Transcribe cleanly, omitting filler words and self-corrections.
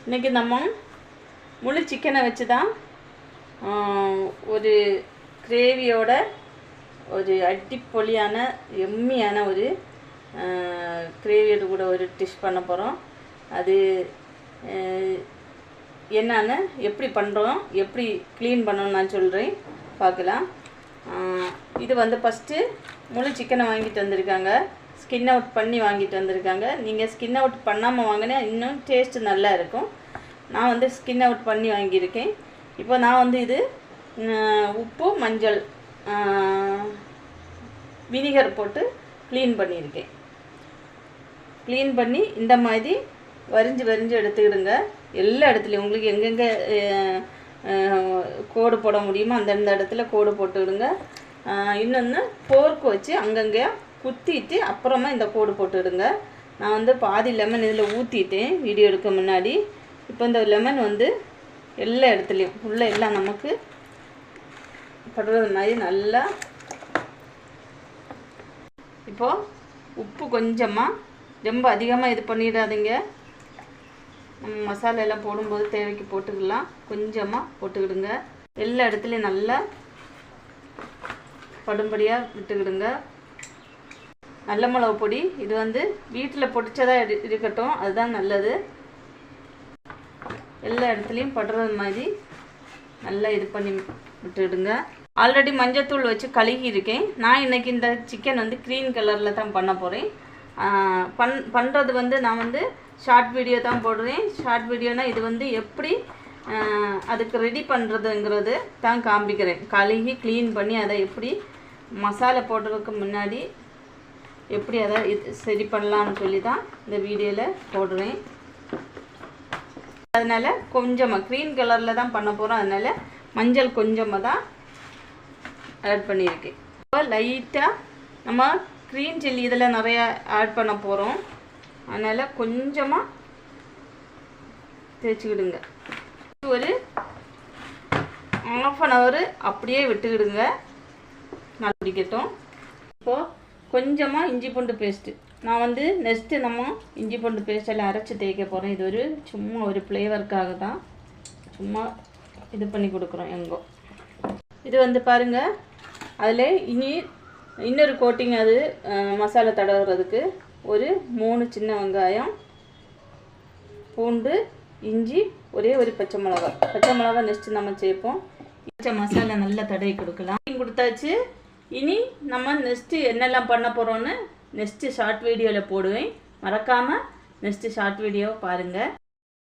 இன்றைக்கி நம்ம முழு சிக்கனை வச்சு தான் ஒரு கிரேவியோட ஒரு அடிப்பொலியான எம்மியான ஒரு கிரேவியோட கூட ஒரு டிஷ் பண்ண போகிறோம். அது என்னன்னு எப்படி பண்ணுறோம், எப்படி க்ளீன் பண்ணணும்னு நான் சொல்கிறேன், பார்க்கலாம். இது வந்து ஃபஸ்ட்டு முழு சிக்கனை வாங்கிட்டு வந்திருக்காங்க, ஸ்கின் அவுட் பண்ணி வாங்கிட்டு வந்திருக்காங்க. நீங்கள் ஸ்கின் அவுட் பண்ணாமல் வாங்கினா இன்னும் டேஸ்ட்டு நல்லா இருக்கும். நான் வந்து ஸ்கின் அவுட் பண்ணி வாங்கியிருக்கேன். இப்போ நான் வந்து இது உப்பு, மஞ்சள், வினிகர் போட்டு க்ளீன் பண்ணியிருக்கேன். க்ளீன் பண்ணி இந்த மாதிரி வரிஞ்சு எடுத்துக்கிடுங்க. எல்லா இடத்துலையும் உங்களுக்கு எங்கெங்கே கோடு போட முடியுமோ அந்தந்த இடத்துல கோடு போட்டுவிடுங்க. இன்னொன்று போர்க்கு வச்சு அங்கங்கே குத்திட்டு அப்புறமா இந்த கோடு போட்டுவிடுங்க. நான் வந்து பாதி லெமன் இதில் ஊற்றிட்டேன் வீடியோ எடுக்க முன்னாடி. இப்போ இந்த லெமன் வந்து எல்லா இடத்துலையும் உள்ளே எல்லாம் நமக்கு படுறது மாதிரி நல்லா. இப்போது உப்பு கொஞ்சமாக, ரொம்ப அதிகமாக இது பண்ணிடாதீங்க. மசாலா எல்லாம் போடும்போது தேவைக்கு போட்டுக்கலாம். கொஞ்சமாக போட்டுக்கிடுங்க. எல்லா இடத்துலையும் நல்லா படும்படியாக விட்டுக்கிடுங்க. நல்ல மிளகு பொடி இது வந்து வீட்டில் பொடிச்சதாக இருக்கட்டும், அதுதான் நல்லது. எல்லா இடத்துலையும் படுறது மாதிரி நல்லா இது பண்ணி விட்டுடுங்க. ஆல்ரெடி மஞ்சத்தூள் வச்சு கழுகி இருக்கேன். நான் இன்றைக்கி இந்த சிக்கன் வந்து க்ரீன் கலரில் தான் பண்ண போகிறேன். பண்ணுறது வந்து நான் வந்து ஷார்ட் வீடியோ தான் போடுறேன். ஷார்ட் வீடியோனால் இது வந்து எப்படி அதுக்கு ரெடி பண்ணுறதுங்கிறது தான் காண்பிக்கிறேன். கழுகி க்ளீன் பண்ணி அதை எப்படி மசாலா போடுறதுக்கு முன்னாடி எப்படி அதை சரி பண்ணலான்னு சொல்லி தான் இந்த வீடியோவில் போடுறேன். அதனால் கொஞ்சமாக க்ரீன் கலரில் தான் பண்ண போகிறோம். அதனால் மஞ்சள் கொஞ்சமாக தான் ஆட் பண்ணியிருக்கேன். இப்போ லைட்டாக நம்ம க்ரீன் சில்லி இதில் நிறையா ஆட் பண்ண போகிறோம். அதனால் கொஞ்சமாக தேய்ச்சிக்கிடுங்க. ஒரு 1/2 hour அப்படியே விட்டுக்கிடுங்க, நல்லா பிடிக்கட்டும். இப்போது கொஞ்சமாக இஞ்சி பூண்டு பேஸ்ட்டு நான் வந்து நெக்ஸ்ட்டு நம்ம இஞ்சி பூண்டு பேஸ்ட்டெல்லாம் அரைச்சி தேய்க்க போகிறேன். இது ஒரு சும்மா ஒரு ஃப்ளேவருக்காக தான் சும்மா இது பண்ணி கொடுக்குறோம். எங்கோ இது வந்து பாருங்கள், அதில் இன்னொரு கோட்டிங் அது மசாலா தடவுறதுக்கு ஒரு 3 சின்ன வெங்காயம், பூண்டு, இஞ்சி, ஒரே ஒரு பச்சை மிளகா நெக்ஸ்ட்டு நம்ம சேர்ப்போம். பச்சை மசாலா நல்லா தடவி கொடுக்கலாம். கொடுத்தாச்சு. இனி நம்ம நெக்ஸ்ட்டு என்னெல்லாம் பண்ண போகிறோன்னு நெக்ஸ்ட்டு ஷார்ட் வீடியோவில் போடுவேன். மறக்காமல் நெக்ஸ்ட்டு ஷார்ட் வீடியோவை பாருங்கள்.